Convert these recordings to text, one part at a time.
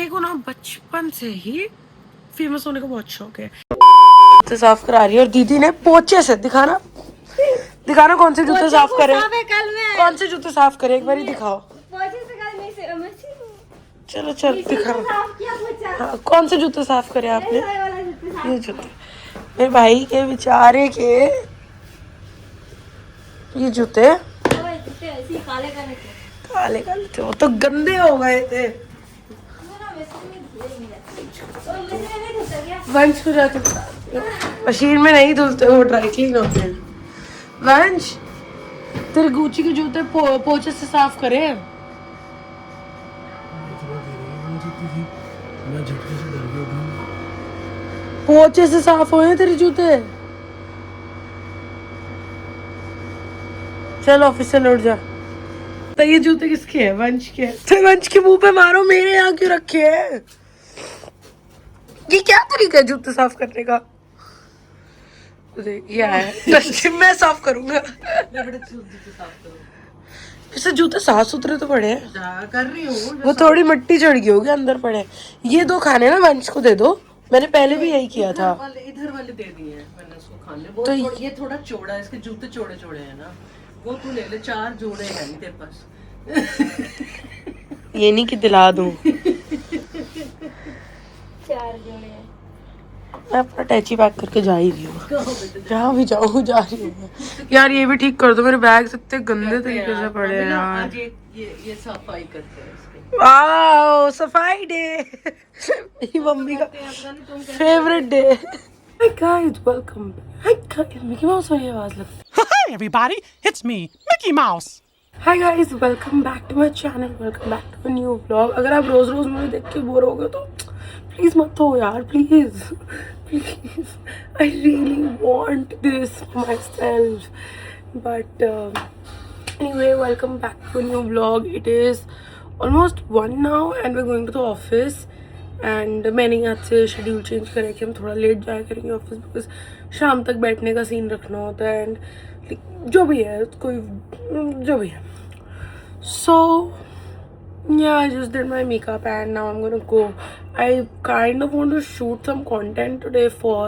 मेरे को ना बचपन से ही फेमस होने का बहुत शौक है। तो साफ करा रही है और दीदी ने पोचे से दिखाना कौन से जूते साफ करे, कौन से जूते साफ करे एक बार दिखाओ। चलो चल दिखाओ। हाँ, कौन से जूते साफ करे आपने? ये जूते मेरे भाई के बेचारे के, ये जूते काले काले थे, वो तो गंदे हो गए थे। वंश को जाके मशीन में नहीं धुलते, वो ड्राई क्लीन होते हैं। वंश तेरे गुची के जूते पोछे से साफ करे। पोछे से साफ हुए तेरे जूते। चल ऑफिस से लौट जा। तो ये जूते किसके हैं? वंश के। तो वंश के मुंह पे मारो, मेरे यहाँ क्यों रखे हैं? ये क्या तरीका है जूते साफ करने का? ये है मैं साफ करूंगा। वैसे जूते साफ सुथरे तो पड़े हैं, कर रही हूँ। वो थोड़ी मिट्टी चढ़ गई होगी अंदर पड़े। ये दो खाने ना वंश को दे दो, मैंने पहले भी यही किया था। इधर वाले दे दिए मैंने उसको खाने। वो तो ये थोड़ा चौड़ा है, इसके जूते चौड़े चौड़े हैं ना, वो तू ले ले। 4 जोड़े हैं नहीं तेरे पास। ये नहीं कि दिला दूं। 4 जोड़े हैं। मैं अपना टैची पैक करके जा ही रही हूँ, जहाँ भी जाऊँ जा रही हूँ। यार ये भी ठीक कर दो, मेरे बैग इतने गंदे तरीके से पड़े हैं यार। ये सफाई करते हैं इसके। वाओ सफाई डे, मेरी मम्मी का फेवरेट डे। हाय guys welcome. Hi guys Mickey mouse वाली आवाज लगती है। Hi everybody, it's me, Mickey Mouse. Hi guys welcome back to my channel, welcome back to a new vlog. अगर आप रोज रोज मुझे देख के बोर हो गए तो प्लीज मत हो यार, please please. I really want this for my self, but anyway welcome back to a new vlog. It is almost 1 now and we're going to the office and मैंने आज से शेड्यूल चेंज करा कि हम थोड़ा लेट जाया करेंगे office, because शाम तक बैठने का सीन रखना होता है एंड जो भी है कोई जो भी है। So yeah, I just did my makeup and now I'm gonna go. I kind of want to shoot some content today for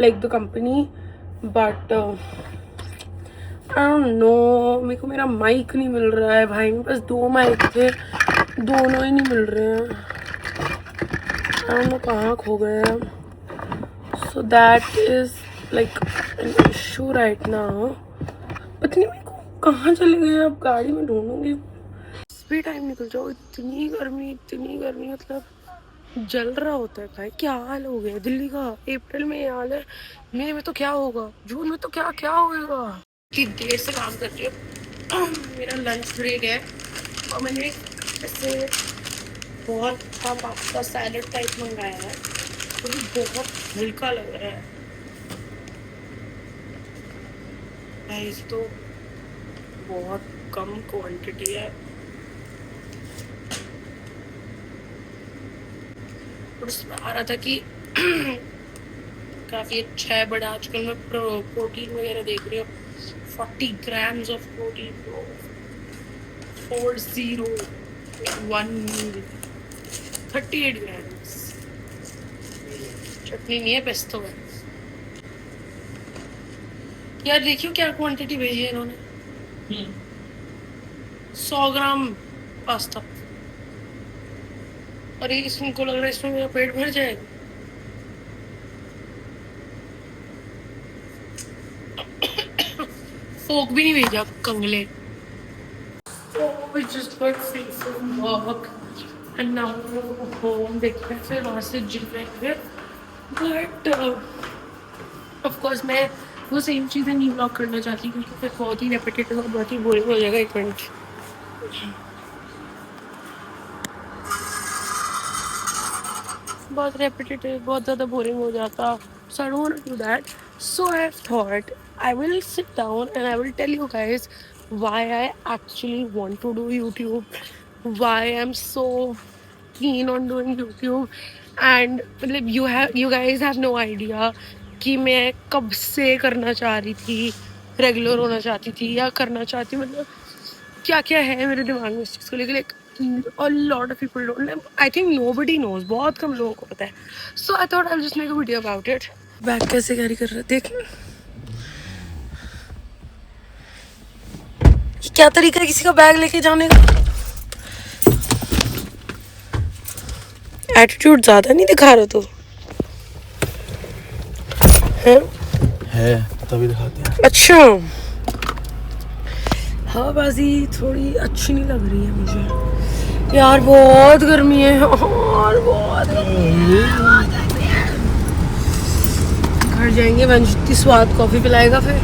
like the company, but I don't know, मेरे को मेरा माइक नहीं मिल रहा है भाई। मेरे पास 2 माइक थे, दोनों ही नहीं मिल रहे हैं। I don't know कहाँ खो गए हैं। So that is like an issue right now. पता नहीं मेरे को कहाँ चले गए, अब गाड़ी में ढूंढूंगी। भी टाइम निकल जाओ, इतनी गर्मी मतलब जल रहा होता है भाई। क्या हाल हो गया दिल्ली का। अप्रैल में ये हाल है, मई में तो क्या होगा, जून में तो क्या क्या होगा। कि देर से काम कर रही हूँ। मेरा लंच ब्रेक है और मैंने ऐसे बहुत पास्ता सैलड टाइप मंगाया है, तो भी बहुत हल्का लग रहा है भाई। तो बहुत कम क्वांटिटी है और उसमें आ रहा था कि काफ़ी अच्छा है, बट आजकल मैं प्रोटीन वगैरह देख रही हूँ। 40 grams of protein, 40 meal, 38 grams। चटनी नहीं है, पेस्तो है यार। देखियो क्या क्वांटिटी भेजी है इन्होंने। 100 ग्राम पास्ता। और इसको लग रहा है इसमें मेरा पेट भर जाएगा। फोक भी नहीं भेजा कंगले। देखते हैं फिर वहाँ से जिम जाएंगे, बट ऑफकोर्स मैं वो सेम चीज़ें नहीं ब्लॉग करना चाहती क्योंकि फिर बहुत ही रेपिटेटिव और बहुत ही बोरिंग हो जाएगा। 1 मिनट, बहुत रेपिटेटिव, बहुत ज़्यादा बोरिंग हो जाता। So I don't want to do that. So I have thought I will sit down and I will tell you guys why I actually want to do YouTube, why I'm so keen on doing YouTube, and मतलब you guys have no idea कि मैं कब से करना चाह रही थी, regular होना चाहती थी या करना चाहती, मतलब क्या क्या है मेरे दिमाग में इस चीज़ को लेकर। a lot of people don't. I think nobody knows. बहुत कम लोगों को पता है. So I thought I'll just make a video about it. Bag कैसे कैरी कर रहे देख. क्या तरीका है किसी का बैग लेके जाने का? एटीट्यूड ज्यादा नहीं दिखा रहा तो है तभी दिखाते हैं. अच्छा, हवाबाजी थोड़ी अच्छी नहीं लग रही है मुझे यार. बहुत गर्मी है और बहुत गर्मी है. घर जाएंगे, वंश इतनी स्वाद कॉफी पिलाएगा. फिर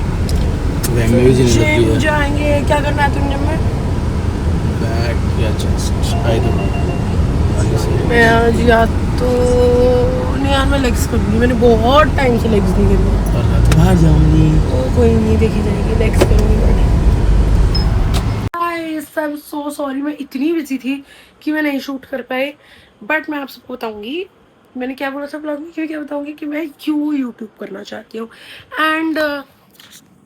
जिम जाएंगे. क्या करना है तुम जिम में? बैक या चेस्ट आई डोंट नो. मैं आज या तो नहीं यार, मैं लेग्स करूँगी. मैंने बहुत टाइम से लेग्स नहीं करी. और बाहर जाऊंगी. कोई नहीं, देखी जाएगी. लेग्स करूँगी मैंने. आई एम सो सॉरी, मैं इतनी बिजी थी कि मैं नहीं शूट कर पाई. बट मैं आपसे बताऊंगी मैंने क्या बोला था ब्लॉग में. क्यों क्या बताऊंगी कि मैं क्यों यूट्यूब करना चाहती हूँ. एंड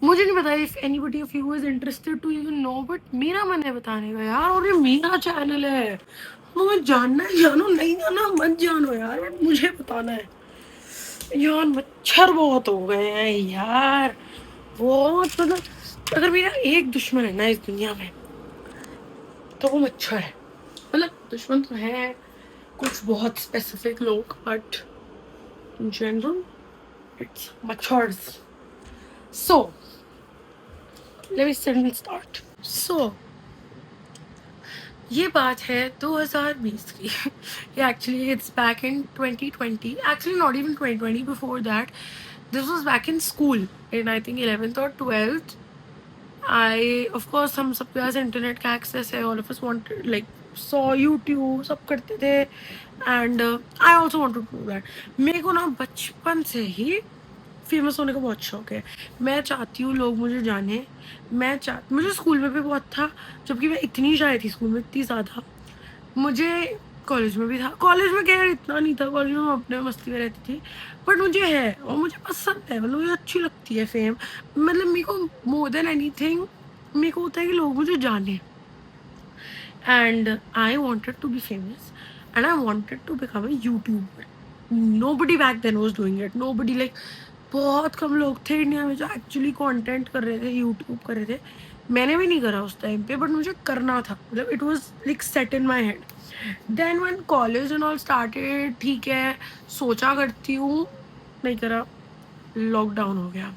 मुझे नहीं पता if anybody of you is interested to even know, but मेरा मन है बताने का यार. और ये मेरा चैनल है, तुम्हें जानना है जानो, नहीं जाना मत जानो यार, बट मुझे बताना है यार. मच्छर बहुत हो गए हैं यार, बहुत. मतलब अगर मेरा एक दुश्मन है ना इस दुनिया में तो वो मच्छर है. मतलब दुश्मन तो है कुछ बहुत स्पेसिफिक लोग, बट इन जनरल इट्स मच्छर्स. So let me start. So ये बात है 2020 की. ये actually it's back in 2020. Actually not even 2020, before that this was back in school in I think 11th और 12th. ऑफ कोर्स हम सबके पास इंटरनेट का एक्सेस है. All of us wanted like so YouTube सब करते थे. And I also wanted to do that. मेरे को ना बचपन से ही फेमस होने का बहुत शौक है. मैं चाहती हूँ लोग मुझे जाने. मुझे स्कूल में भी बहुत था, जबकि मैं इतनी शाय थी स्कूल में, इतनी ज़्यादा. मुझे कॉलेज में भी था. कॉलेज में क्या इतना नहीं था, कॉलेज में मैं अपने मस्ती में रहती थी. बट मुझे है और मुझे पसंद है. मतलब मुझे अच्छी लगती है फेम. मतलब मेरे को मोर देन एनीथिंग मेरे को होता है कि लोग मुझे जाने. And I wanted to be famous and I wanted to become a YouTuber. Nobody back then was doing it. Nobody like बहुत कम लोग थे इंडिया में जो एक्चुअली कंटेंट कर रहे थे, यूट्यूब कर रहे थे. मैंने भी नहीं करा उस टाइम पे, बट मुझे करना था. मतलब it was like set in my head. Then when college and all started, ठीक है सोचा करती हूँ, नहीं करा. लॉकडाउन हो गया.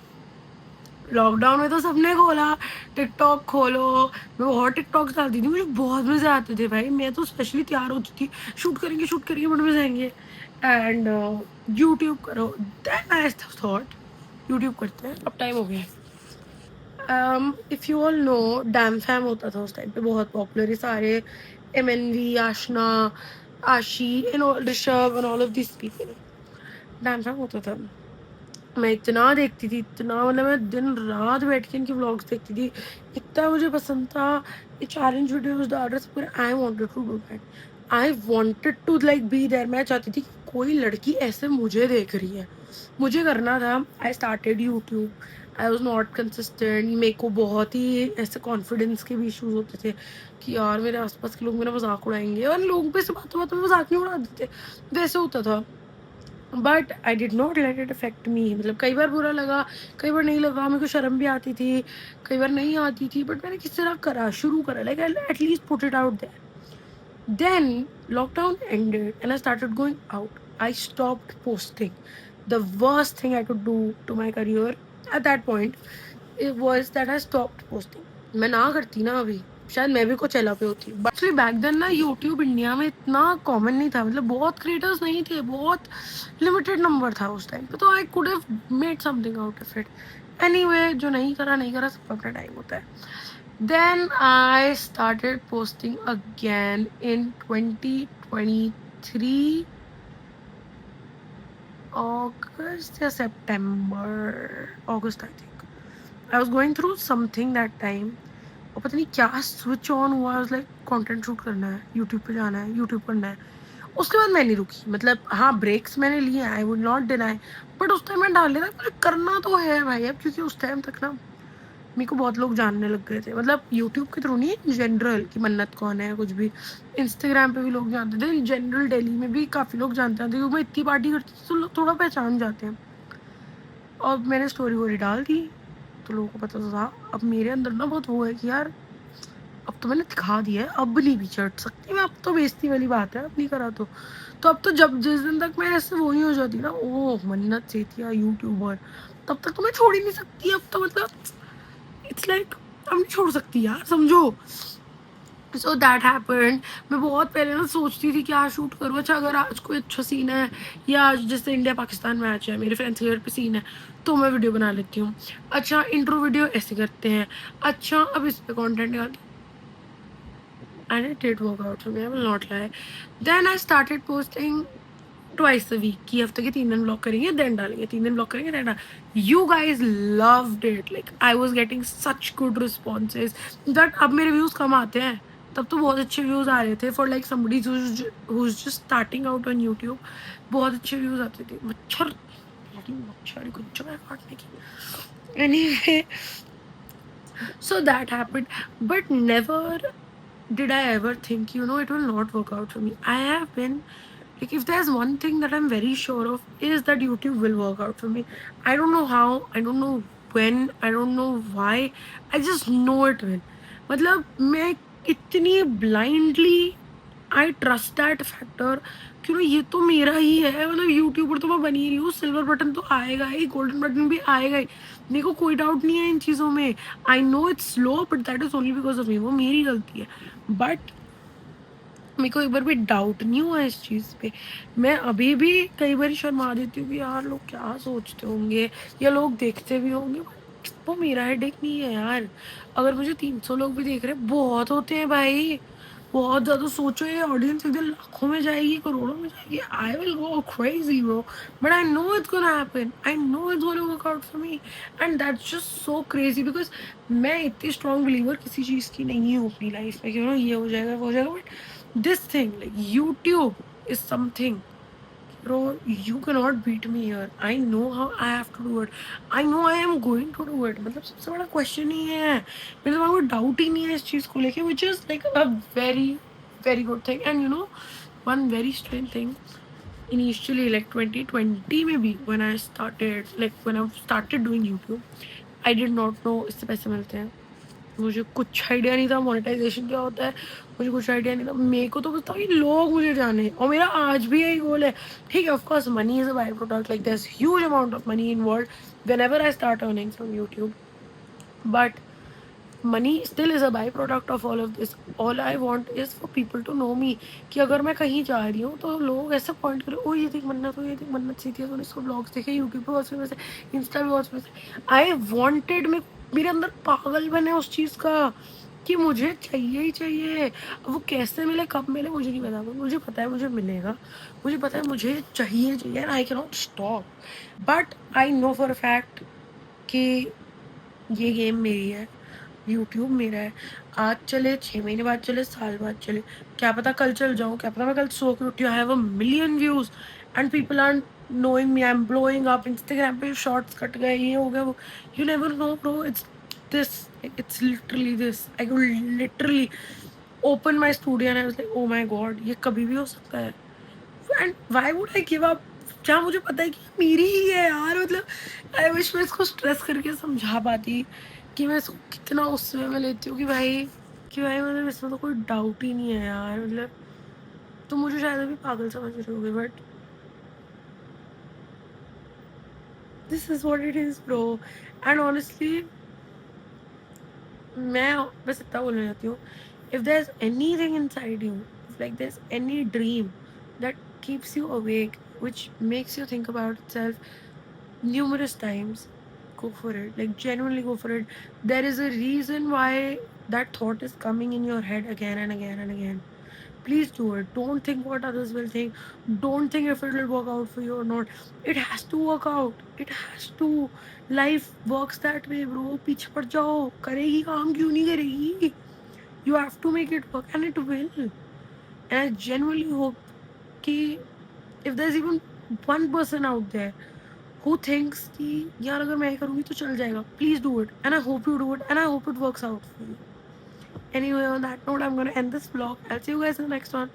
लॉकडाउन में तो सबने खोला, टिकटॉक खोलो. मैं बहुत टिकटॉक डालती थी, मुझे बहुत मजे आते थे भाई. मैं तो स्पेशली तैयार होती थी, शूट करेंगे बड़े मजे आएंगे. एंड यूट्यूब करो. देन आई थॉट यूट्यूब करते हैं. अब टाइम हो गया. If you all know, dam fam होता था उस टाइम पे, बहुत पॉपुलर. ये सारे MNV, आशना, आशी and Rishabh and all of this people. Dam fam होता था. मैं इतना देखती थी, इतना. मतलब मैं दिन रात बैठ के इनके व्लॉग्स देखती थी. इतना मुझे पसंद था. ये चैलेंज वीडियोस डाल रहे थे. I wanted to do that. I wanted to like be there. मैं चाहती थी कि कोई लड़की ऐसे मुझे देख रही है, मुझे करना था. I started YouTube. I was not consistent. मेरे को बहुत ही ऐसे कॉन्फिडेंस के भी इशूज़ होते थे कि यार मेरे आसपास के लोग मेरा मजाक उड़ाएंगे. और लोग भी से बातों बातों में मजाक नहीं उड़ा देते, वैसे होता था. But I did not let it affect me. मतलब कई बार बुरा लगा, कई बार नहीं लगा. मेरे को शर्म भी आती थी, कई बार नहीं आती थी. बट मैंने किस तरह करा, शुरू करा. Like I at least put it out there. Then lockdown ended and I started going out. I stopped posting. The worst thing I could do to my career at that point it was that I stopped posting. मैं ना करती ना अभी, शायद मैं भी कुछ चला पे होती. बट एक्चुअली बैक देन ना यूट्यूब इंडिया में इतना कॉमन नहीं था. मतलब बहुत क्रिएटर्स नहीं थे, बहुत लिमिटेड नंबर था उस टाइम पे. तो I could have made something out of it. Anyway, जो नहीं करा सबका अपना टाइम होता है. Then I started posting again in 2023 August or September. August I think. I was going through something that time. और पता नहीं क्या स्विच ऑन हुआ. I was like content shoot करना है, यूट्यूब पे जाना है, यूट्यूब करना है. उसके बाद मैं नहीं रुकी. मतलब हाँ ब्रेक्स मैंने लिए, I would not deny. But उस टाइम मैं डाल लेता, मुझे करना तो है भाई अब. क्योंकि उस टाइम तक ना मेरे को बहुत लोग जानने लग गए थे, मतलब यूट्यूब के थ्रू नहीं, इन जनरल कि मन्नत कौन है कुछ भी। इंस्टाग्राम पे भी लोग जानते थे, इन जनरल दिल्ली में भी काफ़ी लोग जानते थे, क्योंकि मैं इतनी पार्टी करती थी तो लोग थोड़ा पहचान जाते हैं। और मैंने स्टोरी वोरी डाल दी तो लोगों को पता तो था। अब मेरे अंदर ना बहुत वो है कि यार अब तो मैंने दिखा दिया है, अब नहीं भी चढ़ सकती मैं, अब तो बेइज्जती वाली बात है, अब नहीं करा तो अब तो जब जिस दिन तक मैं ऐसे वो नहीं हो जाती ना, ओह मन्नत सेठिया यूट्यूबर, तब तक तो मैं छोड़ ही नहीं सकती। अब तो मतलब इट्स लाइक अब नहीं छोड़ सकती यार, समझो। So that happened. मैं बहुत पहले ना सोचती थी क्या शूट करूँ, अच्छा अगर आज कोई अच्छा सीन है या आज जैसे इंडिया पाकिस्तान मैच है, मेरे फ्रेंड्स के घर पे सीन है तो मैं वीडियो बना लेती हूँ। अच्छा इंट्रो वीडियो ऐसे करते हैं, अच्छा अब इस पे कंटेंट डालती हूँ। And it did work out for me, I will not lie. Then I started posting twice a week कि हफ्ते के 3 दिन ब्लॉग करेंगे देन डालेंगे, 3 दिन ब्लॉग करेंगे देन डालेंगे। You guys loved it, like I was getting such good responses that अब मेरे व्यूज कम आते हैं, तब तो बहुत अच्छे व्यूज आ रहे थे for like somebody who's just starting out on YouTube। बहुत अच्छे व्यूज आते थे। मच्छर कुछ जगह काटने की। Anyway, so that happened, but never did I ever think, you know, it will not work out for me. I have been like, if there's one thing that I'm very sure of is that YouTube will work out for me. I don't know how, I don't know when, I don't know why, I just know it will. मतलब मैं इतनी blindly I trust that factor कि ना ये तो मेरा ही है, मतलब यूट्यूबर तो मैं बनी ही रही हूँ, सिल्वर बटन तो आएगा ही, गोल्डन बटन भी आएगा ही, मेरे को कोई डाउट नहीं है इन चीज़ों में। I know it's slow but that is only because of me, वो मेरी गलती है। बट मेरे को एक बार भी डाउट नहीं हुआ इस चीज़ पे। मैं अभी भी कई बार शर्मा देती हूँ कि यार लोग क्या सोचते होंगे या लोग देखते भी होंगे, वो मेरा हेडेक नहीं है यार। अगर मुझे 300 लोग भी देख रहे हैं बहुत होते हैं भाई, बहुत ज़्यादा। सोचो ये ऑडियंस एक दिन लाखों में जाएगी, करोड़ों में जाएगी, I will go crazy bro, but I know it's gonna happen, I know it's gonna work out for me and that's just so crazy because मैं इतनी स्ट्रॉन्ग बिलीवर किसी चीज़ की नहीं हूँ अपनी लाइफ में कि ये हो जाएगा वो हो जाएगा, but this thing like YouTube is something bro, you cannot beat me here. I know how I have to do it. I know I am going to do it. मतलब सबसे बड़ा क्वेश्चन ही है, मेरे दिमाग में डाउट ही नहीं है इस चीज़ को लेके, which is like a very very good thing. And you know one very strange thing, initially like 2020 maybe when I started doing YouTube, I did not know इससे पैसे मिलते हैं, मुझे कुछ आइडिया नहीं था मोनेटाइजेशन क्या होता है, मुझे कुछ आइडिया नहीं था। मेरे को तो बस था कि लोग मुझे जाने, और मेरा आज भी यही गोल है। ठीक है, of course money is a by product, like there is huge amount of money involved whenever I start earning from YouTube, but money still is a by product of all of this. All I want is for people to know me, कि अगर मैं कहीं जा रही हूँ तो लोग ऐसा पॉइंट करें, ओ ये देख मन्नत, हो ये देख मन्नत सीधी है, तो इसको ब्लॉग्स देखे, यूट्यूब पे बहुत फेमस है, इंस्टा पे बहुत फेमस है। आई वॉन्टेड, मेरे अंदर पागल बने उस चीज़ का कि मुझे चाहिए ही चाहिए। अब वो कैसे मिले कब मिले मुझे नहीं पता, मुझे पता है मुझे मिलेगा, मुझे पता है मुझे चाहिए चाहिए, I can not stop. But I know for a fact कि ये गेम मेरी है, यूट्यूब मेरा है। आज चले, 6 महीने बाद चले, साल बाद चले, क्या पता कल चल जाऊँ, क्या पता मैं कल सो के उठी, I have a million views and people are knowing me, I am blowing up, Instagram पे शॉर्ट्स कट गए, ये हो गया वो, you never know bro, it's this, it's literally this. I could literally open my studio and I was like, oh my god, ये कभी भी हो सकता है। And why would I give up? जहाँ मुझे पता है कि मेरी ही है यार, मतलब आई विश मैं इसको स्ट्रेस करके समझा पाती कि मैं इसको कितना उसमें मैं लेती हूँ कि भाई मतलब इसमें तो कोई डाउट ही नहीं है यार, मतलब तो मुझे शायद अभी पागल समझ रहे होगे, but this is what it is bro. And honestly मैं बस इतना बोलना चाहती हूँ, if there is anything inside you, like there is any dream that keeps you awake, which makes you think about itself numerous times, go for it, like genuinely go for it. There is a reason why that thought is coming in your head again and again and again. Please do it. Don't think what others will think. Don't think if it will work out for you or not. It has to work out. It has to. Life works that way, bro. पीछे पड़ जाओ, करेगी काम क्यों नहीं करेगी? You have to make it work and it will. And I genuinely hope कि if there's even one person out there who thinks कि यार अगर मैं करूँगी तो चल जाएगा, please do it and I hope you do it and I hope it works out for you. Anyway, on that note, I'm going to end this vlog. I'll see you guys in the next one.